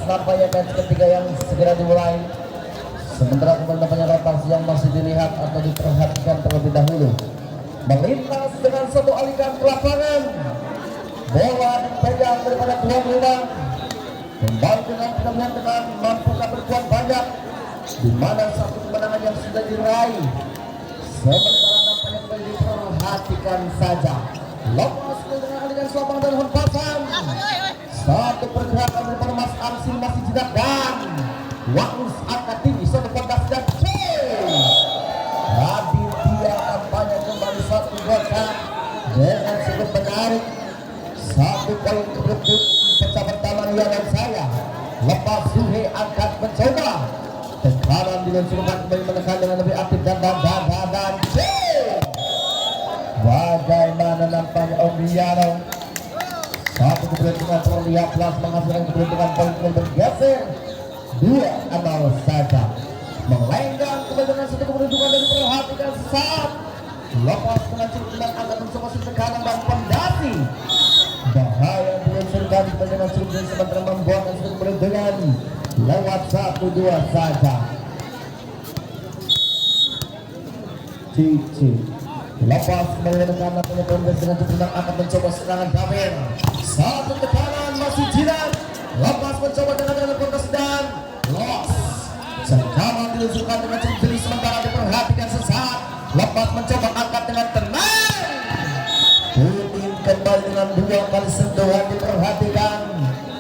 nampaknya match ketiga yang segera dimulai. Sementara kemudian rotasi yang masih dilihat atau diperhatikan terlebih dahulu. Melintas dengan satu aliran ke lapangan. Bola dipegang daripada tuan rumah. Kembali dengan penampilan dengan mampukah berbuat banyak. Di mana satu kemenangan yang sudah diraih. Sementara nampaknya kembali diperhatikan saja. Lepas dengan aliran selapang dan hempasan. Satu pergerakan daripada Mas Arsin masih tidak dan Waus angkat tinggi satu fondasi dan Raditya tampaknya kembali satu gol dengan cukup menarik. Satu poin keberuntung pecah pertama dan saya. Lepas Suhe angkat mencoba tekanan diluncurkan kembali menekan dengan lebih aktif dan bagaimana nampaknya Obriano. Satu keberuntungan terlihat telah menghasilkan keberuntungan poin bergeser 2-0 saja. Melenggang kembali dengan satu keberuntungan dan diperhatikan saat lepas dengan cukup akan mencoba tekanan dan fondasi. Bahaya diluncurkan dengan cukup sementara membuat satu keberuntungan lewat 1-2 saja. Cici lepas kembali dengan dengan cukup akan mencoba serangan Damir. Satu tekanan masih jinak. Lepas mencoba dengan fondasi dan los. Sekarang diluncurkan dengan cukup jeli sementara diperhatikan sesaat. Lepas mencoba angkat dengan tenang. Putin kembali dengan 2 kali sentuhan diperhatikan.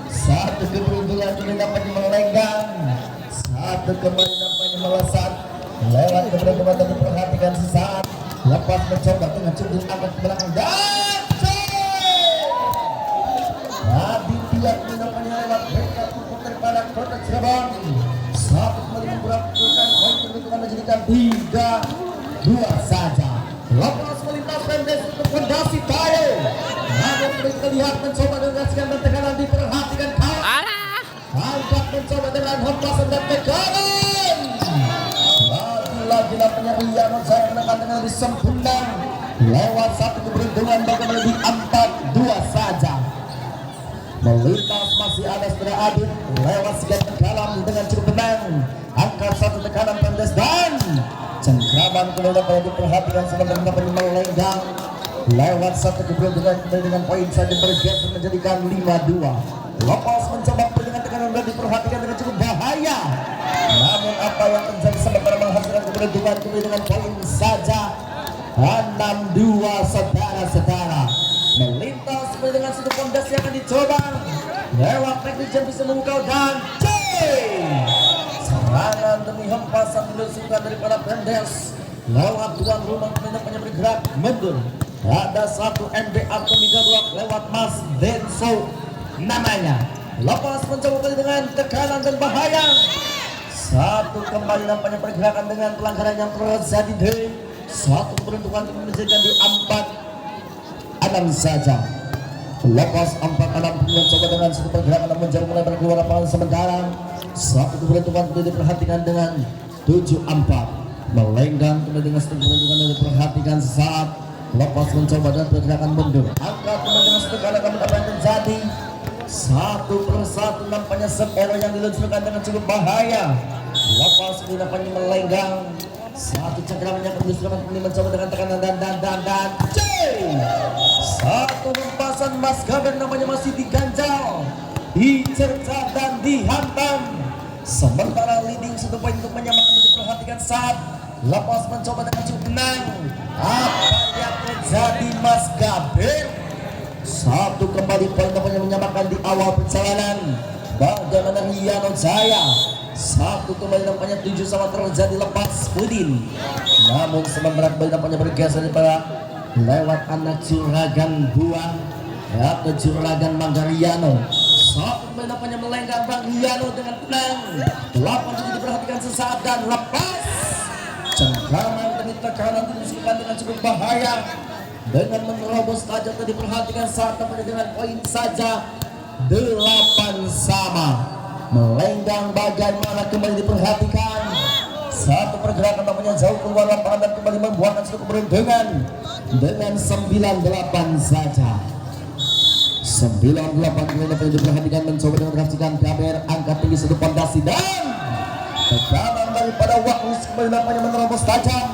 Satu keberuntungan ini dapat melenggang. Satu kembali dapat melesat. Lewat keberuntungan dan diperhatikan sesaat. Lepas mencoba dengan cukup angkat ke belakang dan Raditya menampaknya lewat backup daripada Kota Cirebon. Satu kembali membuatkan poin keberuntungan menjadikan 3-2 saja. Lepas melintas pendes untuk fondasi Tayo. Namun kita lihat mencoba dengan sekian dan tekanan diperhatikan kawan. Angkat mencoba dengan hempasan dan tekanan. Lagi nampaknya Riano saya menekan dengan disempurna lewat satu keberuntungan bagaimana di 4-2 saja. Melintas masih ada saudara Adit lewat sekian dalam dengan cukup tenang. Angkat satu tekanan pendes dan cengkraman kemudian pada diperhatikan sebentar melenggang lewat satu keberuntungan dengan poin saja bergeser menjadikan 5-2. Lepas mencoba dengan tekanan dan diperhatikan dengan cukup bahaya. Namun apa yang terjadi sebentar menghasilkan keberuntungan dengan poin saja 6-2 saudara-saudara. Melintas dengan satu fondasi yang akan dicoba lewat teknik yang bisa memukau dan serangan demi hempasan diluncurkan daripada pendes lewat tuan rumah kemudian bergerak mundur. Ada satu NBA Tomika Blok lewat Mas Denso namanya. Lepas mencoba dengan tekanan dan bahaya. Satu kembali nampaknya pergerakan dengan pelanggaran yang terjadi di satu peruntukan menjadikan di 4-6 saja. Lepas 4-6 mencoba dengan satu pergerakan namun jauh mulai berkeluar lapangan sementara. Satu peruntukan diperhatikan dengan 7-4 melenggang dengan satu peruntukan yang diperhatikan saat lepas mencoba dan pergerakan mundur. Angkat dengan satu kali akan mendapat terjadi. Satu persatu nampaknya sepero yang diluncurkan dengan cukup bahaya. Lepas nampaknya melenggang. Satu cengkraman yang diluncurkan kembali mencoba dengan tekanan dan satu hempasan Mas Gaber namanya masih diganjal, dicerca dan dihantam. Sementara leading satu poin untuk menyamakan diperhatikan saat lepas mencoba dengan cukup menang. Apa yang terjadi Mas Gaber? Satu kembali poin namanya menyamakan di awal perjalanan. Bagaimana Riano Jaya? Satu kembali nampaknya 7 sama terjadi lepas Udin. Namun sementara kembali nampaknya bergeser daripada lewat anak Juragan Buang atau Juragan Manggariano. Satu kembali nampaknya melenggang Bang Riano dengan tenang. 8 juga diperhatikan sesaat dan lepas. Cengkraman demi tekanan diluncurkan dengan cukup bahaya. Dengan menerobos tajam tadi diperhatikan saat tampaknya dengan poin saja 8 sama. Melenggang bagaimana kembali diperhatikan. Satu pergerakan tampaknya jauh keluar lapangan dan kembali membuahkan satu keberuntungan dengan 9-8 saja. 98 kemudian apa yang diperhatikan mencoba dengan menghasilkan kamer angkat tinggi satu pondasi dan tekanan daripada Wakus kembali nampaknya menerobos tajam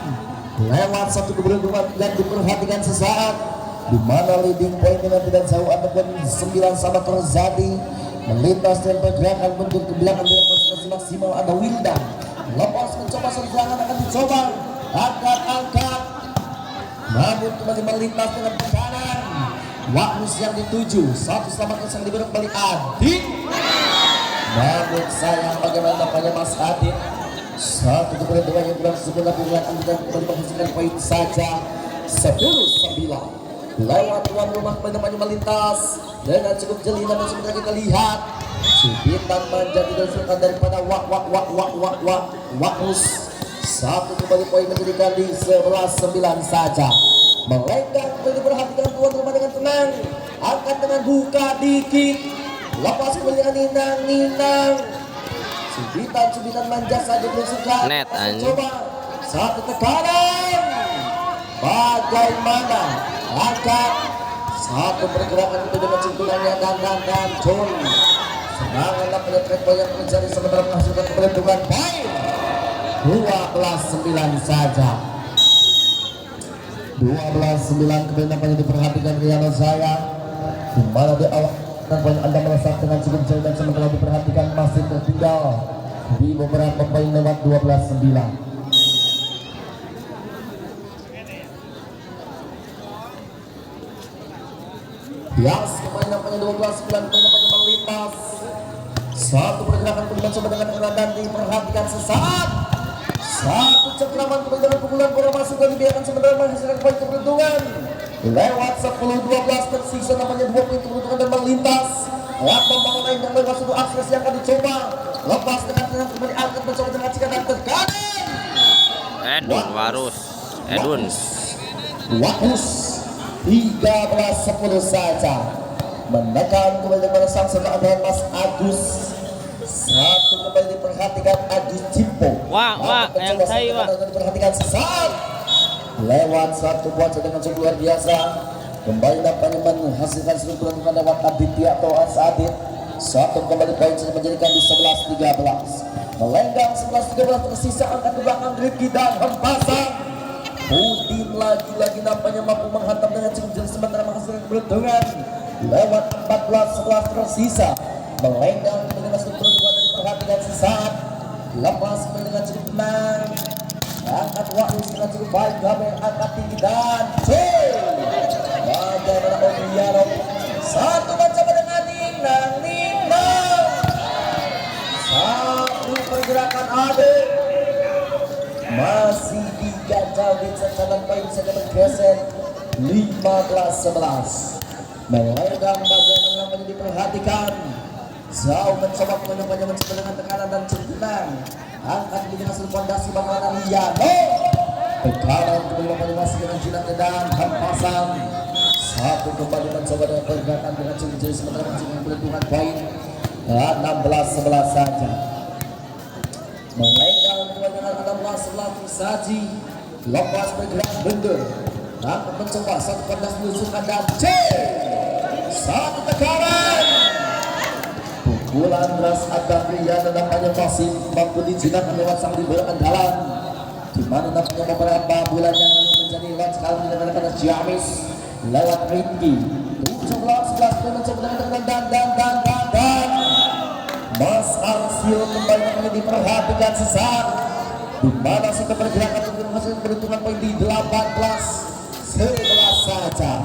lewat satu keberuntungan yang diperhatikan sesaat di mana leading point dengan tidak jauh ataupun 9 sama terjadi melintas dan pergerakan bentuk ke belakang dengan konsentrasi maksimal ada Wildan lepas mencoba serangan akan dicoba angkat namun kembali melintas dengan tekanan Wakus yang dituju satu selamat yang diberi kembali Adit namun sayang bagaimana nampaknya Mas Adit satu keberuntungan yang kurang sempurna pilihan dan kembali menghasilkan poin saja 10-9 lewat tuan rumah kembali nampaknya melintas dengan cukup jeli namun sebenarnya kita lihat Cibitan menjadi diusulkan daripada Wakus satu kembali poin menjadikan di 11-9 saja melenggang kembali diperhatikan tuan rumah dengan tenang angkat dengan buka dikit lepas kembali dengan ninang Cibitan manja saja berusaha net coba satu tekanan bagaimana angkat satu pergerakan itu dengan cintulannya dan John serangan dapat trackball yang terjadi sementara menghasilkan keberuntungan poin 12-9 saja 12-9 kemudian yang diperhatikan Riano saya di mana di awal poin Anda melesat dengan cukup jauh dan sementara diperhatikan masih tertinggal di beberapa poin lewat 12-9 Yas kemarin nampaknya 12-9 nampaknya melintas satu pergerakan kemudian coba dengan tekanan dan diperhatikan sesaat satu cekraman kemudian dengan pukulan bola masuk dan dibiarkan sementara menghasilkan poin keberuntungan lewat 10-12 tersisa namanya 2 poin keberuntungan dan melintas lewat pembangunan yang lewat satu akses yang akan dicoba lepas dengan kembali angkat mencoba dengan cikan dan tekanan Wakus 13-10 saja menekan kembali pada sang serangan Mas Agus satu kembali diperhatikan Agus Cimpo yang saya diperhatikan sesaat lewat satu buat dengan cukup luar biasa kembali nampaknya menghasilkan seluruh keberuntungan lewat Aditya atau Asadit satu kembali poin sudah menjadikan di 11-13 melenggang 11-13 tersisa angkat ke belakang Rifki dan hempasan Udin lagi-lagi nampaknya mampu menghantam dengan cukup jauh sementara menghasilkan keberuntungan lewat 14-11 tersisa melenggang dengan seluruh keberuntungan dan diperhatikan sesaat lepas dengan cukup tenang angkat Wakus dengan cukup baik Gaber angkat tinggi dan bagaimana Obiaro satu mencoba dengan ninang satu pergerakan Ade masih diganjal di catatan poin saja bergeser 15-11 melenggang bagaimana namanya diperhatikan jauh mencoba mencoba dengan tekanan dan cukup tenang angkat di hasil fondasi bagaimana Riano tekanan kembali masih dengan jinak dan hempasan satu kembali mencoba dengan pergerakan dengan cukup jauh sementara mencoba keberuntungan poin 16-11 saja melenggang kembali dengan 16-11 saji lepas bergerak bender angkat mencoba satu fondasi diusulkan dan satu tekanan pukulan deras agak Riano nampaknya masih mampu dijinakkan lewat sang libero andalan di mana nampaknya beberapa bulan yang lalu menjadi lewat sekali dengan Jamis lewat Ringi 17-11 mencoba dengan dan Mas Arsil kembali namanya diperhatikan sesaat di mana satu pergerakan untuk menghasilkan keberuntungan poin di 18-11 saja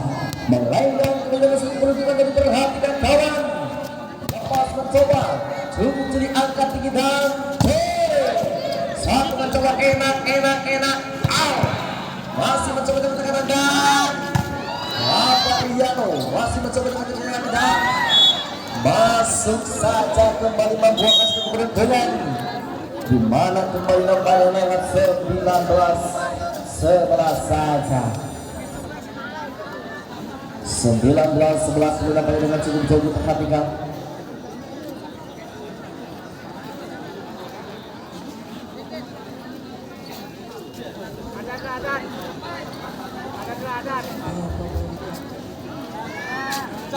melenggang kembali hasil keberuntungan dan diperhatikan kawan lepas mencoba cukup jadi angkat tinggi dan satu mencoba enak masih mencoba dengan tekanan dan Riano masih mencoba dengan tekanan dan masuk saja kembali membuahkan keberuntungan di mana kembali nampaknya lewat 19-11 saja 19-11 nampaknya dengan cukup jauh diperhatikan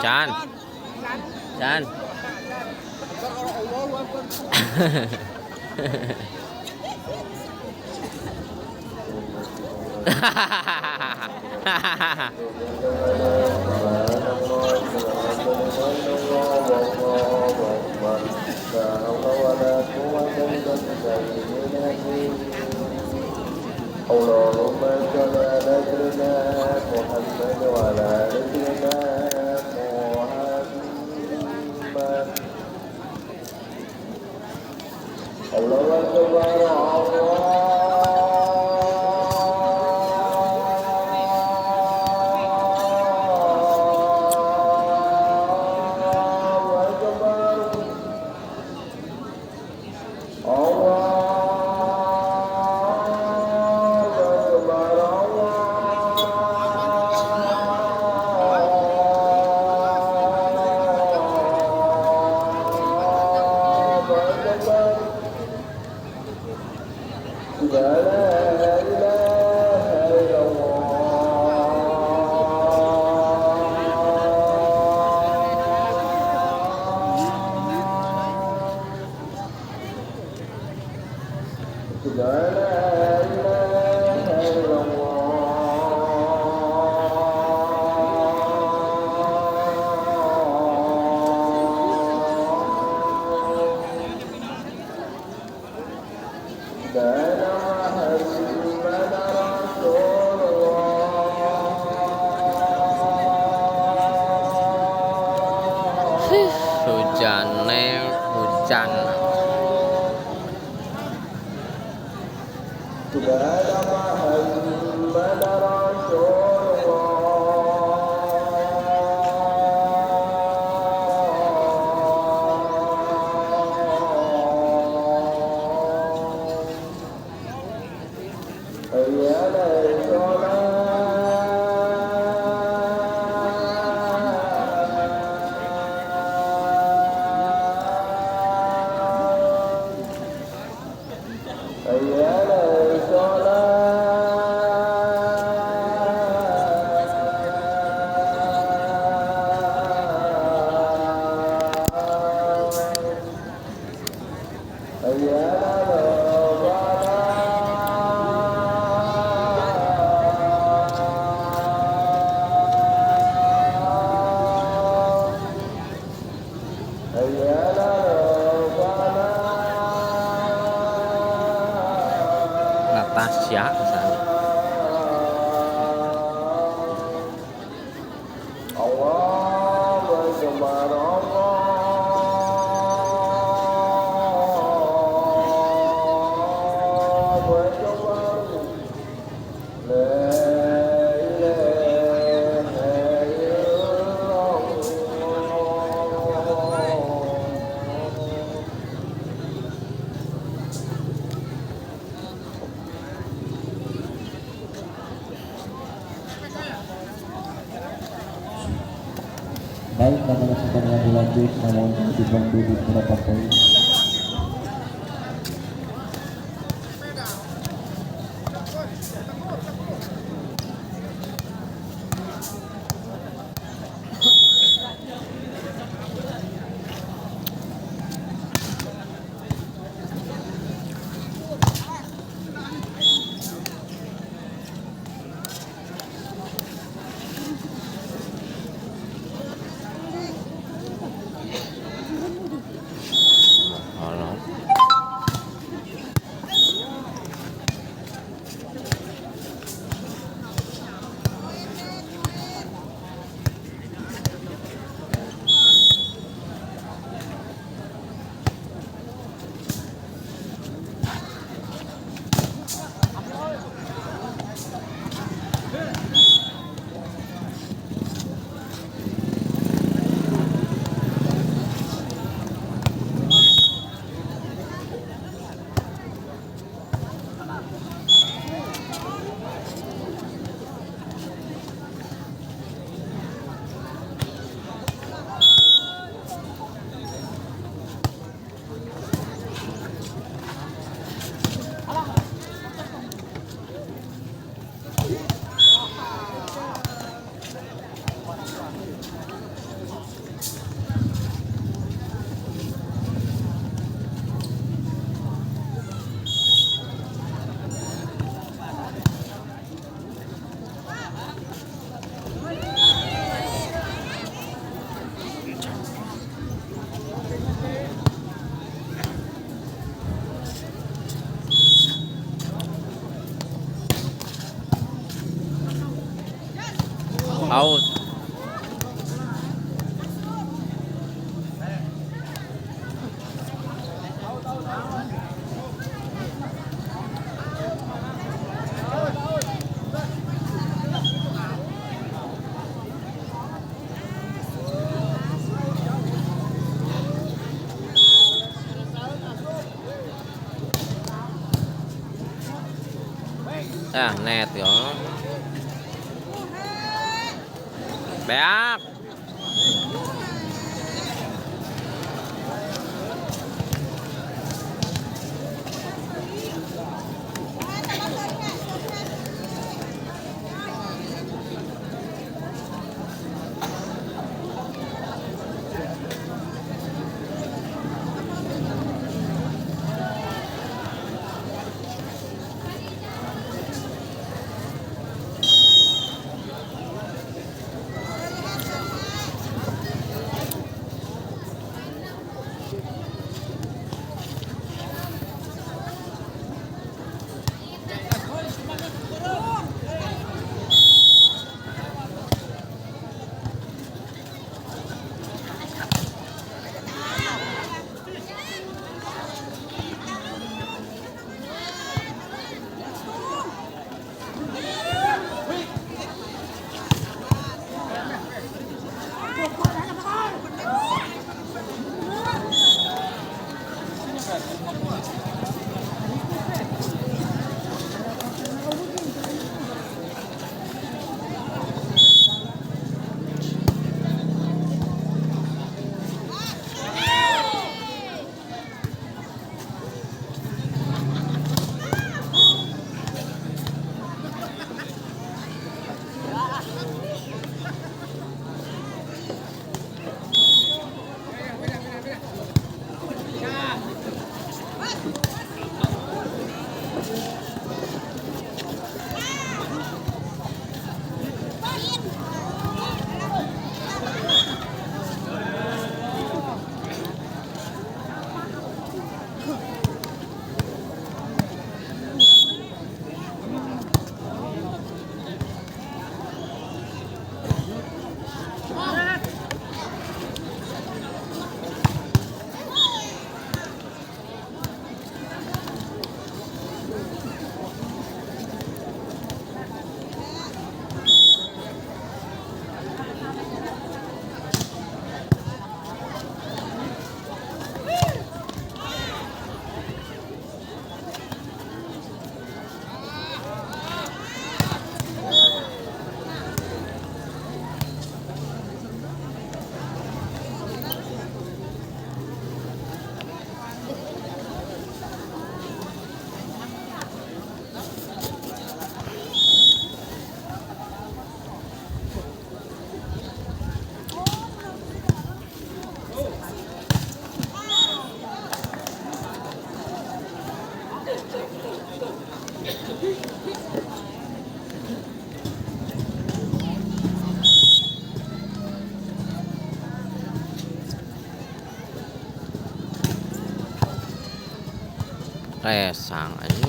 Chan Saan? اللهم صل على سيدنا محمد وعلى آل سيدنا محمد الله أكبر Hujan. Natasha misalnya. Baik, karena sudah lanjut, namun dibantu di beberapa poin. Out. Net yo. Beak. Resang aja.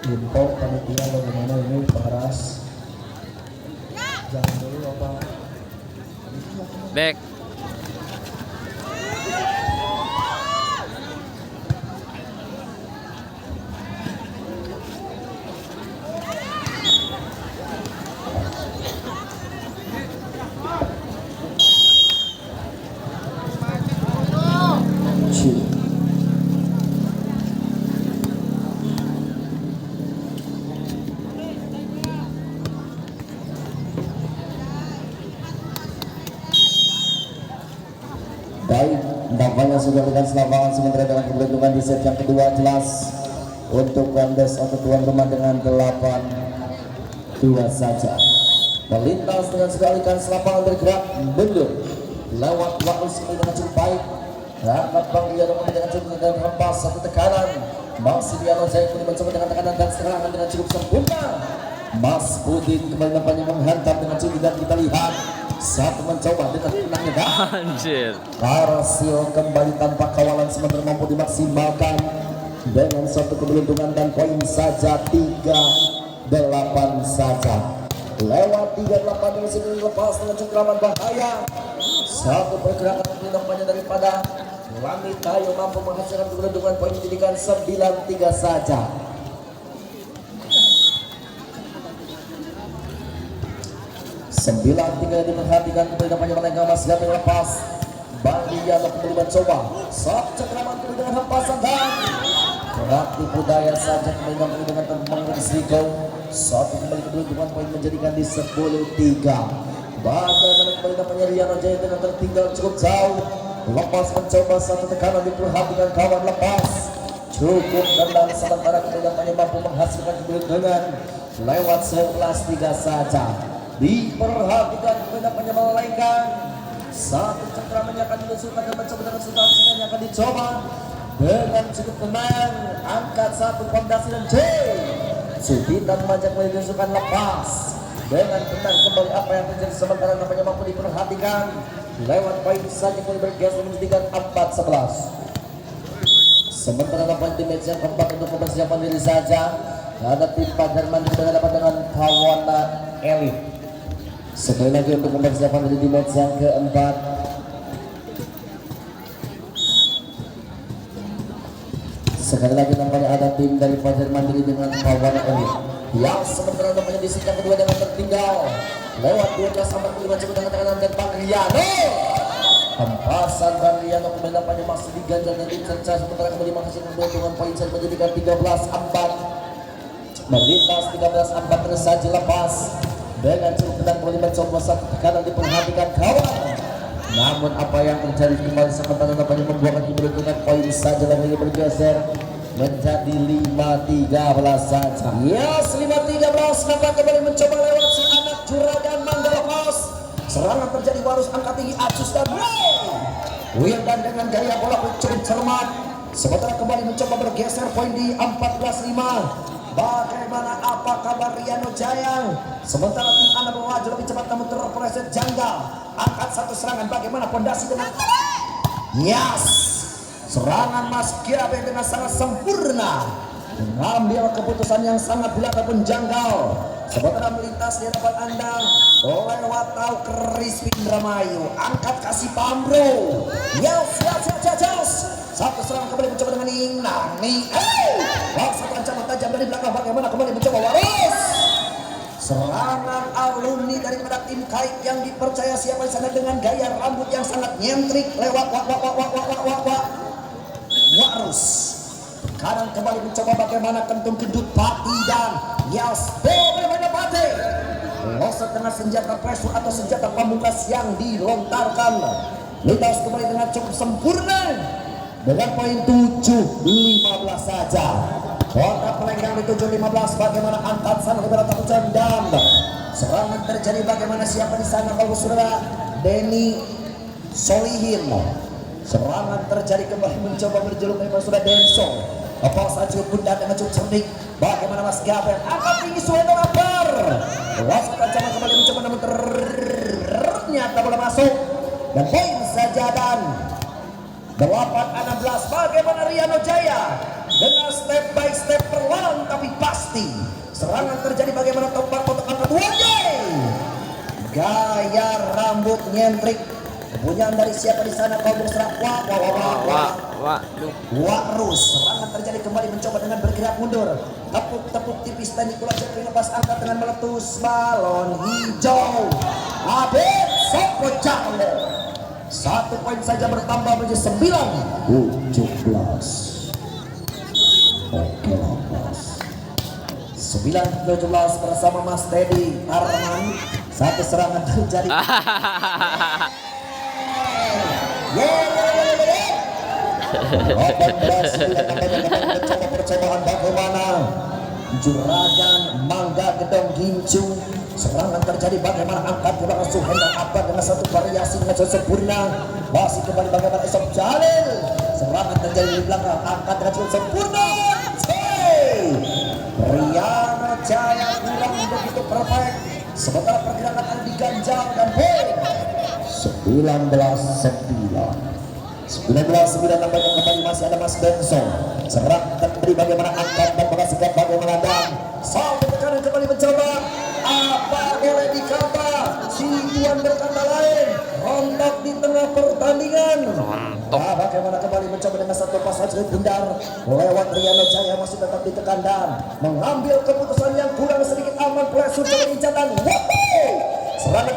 Info panitia bagaimana ini Paras? Jangan dulu Bapak. Back. Baik, nampaknya sudah dengan selamat sementara dengan keberuntungan di set yang kedua jelas untuk Kondes untuk tuan rumah dengan 8-2 saja. Melintas dengan sekalikan lapangan bergerak mundur lewat waktu sekali dengan cukup baik. Angkat Bang Diano dengan cukup dengan hempas satu tekanan. Masih Diano Jaya pun mencoba dengan tekanan dan serangan dengan cukup sempurna. Mas Budin kembali nampaknya menghantam dengan cukup dan kita lihat saat mencoba dengan tenangnya dah. Anjir. Hasil kembali tanpa kawalan sementara mampu dimaksimalkan dengan satu keberuntungan dan poin saja 3-8 saja. Lewat 3-8 ini sini lepas dengan cengkraman bahaya. Satu pergerakan nampaknya daripada Langit Tayo mampu menghasilkan keberuntungan poin menjadikan 9-3 saja. 9-3 diperhatikan kembali nampaknya mereka masih yang lepas. Bang Diano kembali mencoba saat cekraman kembali dengan hempasan dan gerak tipu daya saja kembali nampaknya dengan terbang risiko. Satu kembali keberuntungan poin menjadikan di 10-3. Bagaimana kembali nampaknya Riano Jaya dengan tertinggal cukup jauh. Lepas mencoba satu tekanan diperhatikan kawan lepas. Cukup tendang sementara kembali nampaknya mampu menghasilkan keberuntungan lewat 11-3 saja. Diperhatikan kemudian melenggang satu cengkramannya akan dilusurkan dan mencoba dengan substansinya yang akan dicoba dengan cukup tenang. Angkat satu fondasi dan Suditan Majak dilusurkan lepas dengan tenang kembali apa yang terjadi sementara nampaknya mampu diperhatikan lewat poin saja kembali bergeser menjadikan 4-11. Sementara nampaknya di match yang keempat untuk mempersiapkan diri saja ada tim Pagarman dengan dapat dengan Kawana Elit. Sekali lagi untuk mempersiapkan diri di match yang keempat. Sekali lagi nampaknya ada tim dari Fajar Mandiri dengan Kawan Elit yang sementara nampaknya di set yang kedua dengan tertinggal lewat 12-5 coba dengan tekanan dan Bang Riano. Hempasan Bang Riano kembali nampaknya masih diganjal dan dicerca sementara kembali menghasilkan keuntungan poin saya menjadikan 13-4. Melintas 13-4 terus saja lepas. Dengan cukup tenang kembali mencoba satu tekanan diperhatikan kawan. Namun apa yang terjadi kembali sementara nampaknya membuahkan keberuntungan poin saja dan lagi bergeser menjadi 5-13 saja. Yes, 5-13 nampak kembali mencoba lewat si anak juragan Manggala Pos. Serangan terjadi Warus angkat tinggi Acus dan Wildan dengan gaya bola cukup cermat. Sementara kembali mencoba bergeser poin di 14-5. Bagaimana apa kabar Riano Jaya? Sementara tim Anda melaju lebih cepat namun terpeleset janggal. Angkat satu serangan bagaimana pondasi dengan yes. Serangan Mas Giabe dengan sangat sempurna. Mengambil keputusan yang sangat bulat ataupun janggal. Sementara melintas di hadapan Anda lewat tahu Crispin Ramayu. Angkat kasih Pambro. Yes. Satu serangan kembali mencoba dengan Nani. Satu ancaman tajam dari belakang bagaimana kembali mencoba Waris. Serangan alumni daripada tim Kait yang dipercaya siapa di sana dengan gaya rambut yang sangat nyentrik lewat Warus. Kanan kembali mencoba bagaimana kentung kedut Pati dan Yas bagaimana Pati. Loset dengan senjata pressure atau senjata pamungkas yang dilontarkan. Lintas kembali dengan cukup sempurna. Dengan poin 7-15 saja. Kotak pelenggang di 7-15 bagaimana Antatsan kepada Takucan dan serangan terjadi bagaimana siapa di sana kalau saudara Denny Solihin. Serangan terjadi kembali mencoba berjeluk kepada saudara Denso. Apa saja bunda dengan cukup cerdik. Bagaimana Mas Gaber angkat tinggi Suweno Lapar. Wasit ancaman kembali mencoba namun ternyata bola masuk dan poin saja dan 8-16 bagaimana Riano Jaya dengan step by step perlahan tapi pasti. Serangan terjadi bagaimana tombak kotak angkat gaya rambut nyentrik kepunyaan dari siapa di sana kau berserak Warus. Serangan terjadi kembali mencoba dengan bergerak mundur tepuk tipis dan Nikola Jeffrey lepas angkat dengan meletus balon hijau Abed Soko Jalo. Satu poin saja bertambah menjadi 9-17. Oke, 9-17 bersama Mas Teddy Arman. Satu serangan terjadi. mencoba percobaan bagaimana Juragan Mangga Gedong Gincu. Serangan terjadi bagaimana angkat ke belakang Suhendra Akbar dengan satu variasi dengan sempurna. Masih kembali bagaimana Esok Jalil. Serangan terjadi di belakang angkat dengan cukup sempurna. Riana Jaya kurang begitu perfect. Sementara pergerakan Andi Ganjang dan poin 19-9 nampaknya kembali masih ada Mas Benson. Serang terjadi bagaimana angkat dan menghasilkan bagaimana dan sampai tekanan kembali mencoba apa boleh dikata si tuan berkata lain rontok di tengah pertandingan. Bagaimana kembali mencoba dengan satu pasang bundar lewat Riana Jaya masih tetap ditekan dan mengambil keputusan yang kurang sedikit aman oleh Sultan Incatan. Serangan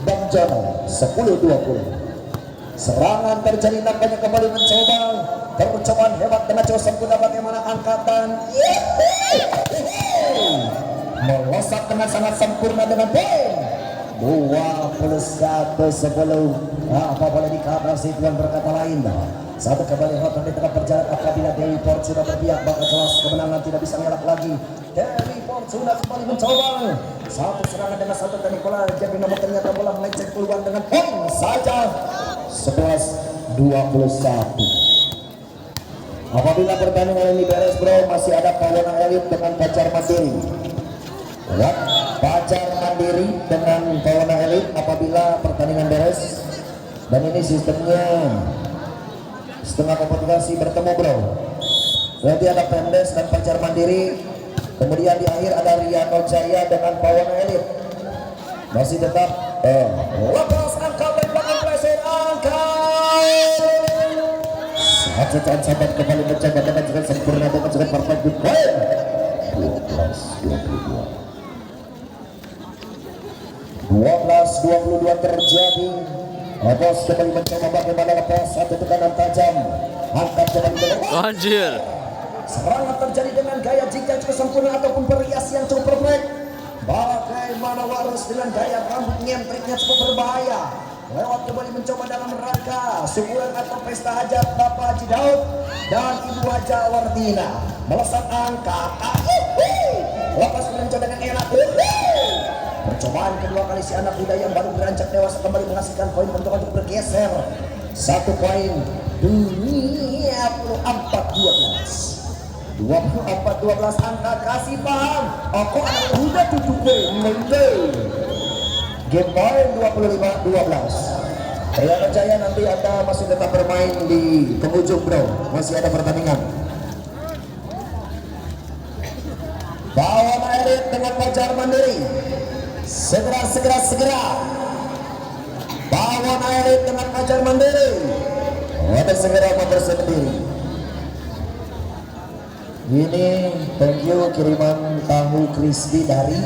Bang Jono 10-20. Serangan terjadi nampaknya kembali mencoba percobaan hebat dengan jauh sempurna bagaimana angkatan melosot dengan sangat sempurna dengan poin 21-10. Apa boleh dikatakan si tuan berkata lain dah. Satu kembali rotan di tengah perjalanan apabila Dewi Fortuna berpihak bakal jelas kemenangan tidak bisa ngelak lagi. Dewi Fortuna kembali mencoba satu serangan dengan satu teknik bola jadi nomor ternyata bola melenceng keluar dengan poin saja 11-21. Apabila pertandingan ini beres bro, masih ada Pawana Elit dengan Pacar Mandiri. Pacar Mandiri dengan Pawana Elit apabila pertandingan beres. Dan ini sistemnya setengah kompetisi bertemu bro. Berarti ada Pendes dan Pacar Mandiri. Kemudian di akhir ada Riano Jaya dengan Pawana Elit. Masih tetap lepas angka belakang pleset angka sahabat kembali mencoba dengan juga sempurna dengan juga perfect di poin 12-22 terjadi. Bos kembali mencoba bagaimana lepas satu tekanan tajam angkat kembali Anjir. serangan terjadi dengan gaya jika cukup sempurna ataupun perias yang cukup perfect. Bagaimana Warus dengan gaya rambut nyentriknya cukup berbahaya lewat kembali mencoba dalam rangka syukuran atau pesta hajat Bapak Haji Daud dan Ibu Haja Wardina melesat angka lepas mencoba dengan enak. Percobaan kedua kali si anak muda yang baru beranjak dewasa kembali menghasilkan poin untuk bergeser 1 poin 24-12 angka kasih paham aku anak muda tutup game point 25-12. Riana Jaya nanti Anda masih tetap bermain di penghujung bro, masih ada pertandingan. Pawana Elit dengan Pacar Mandiri segera Pawana Elit dengan Pacar Mandiri ada segera motor sendiri. Ini thank you kiriman tahu crispy dari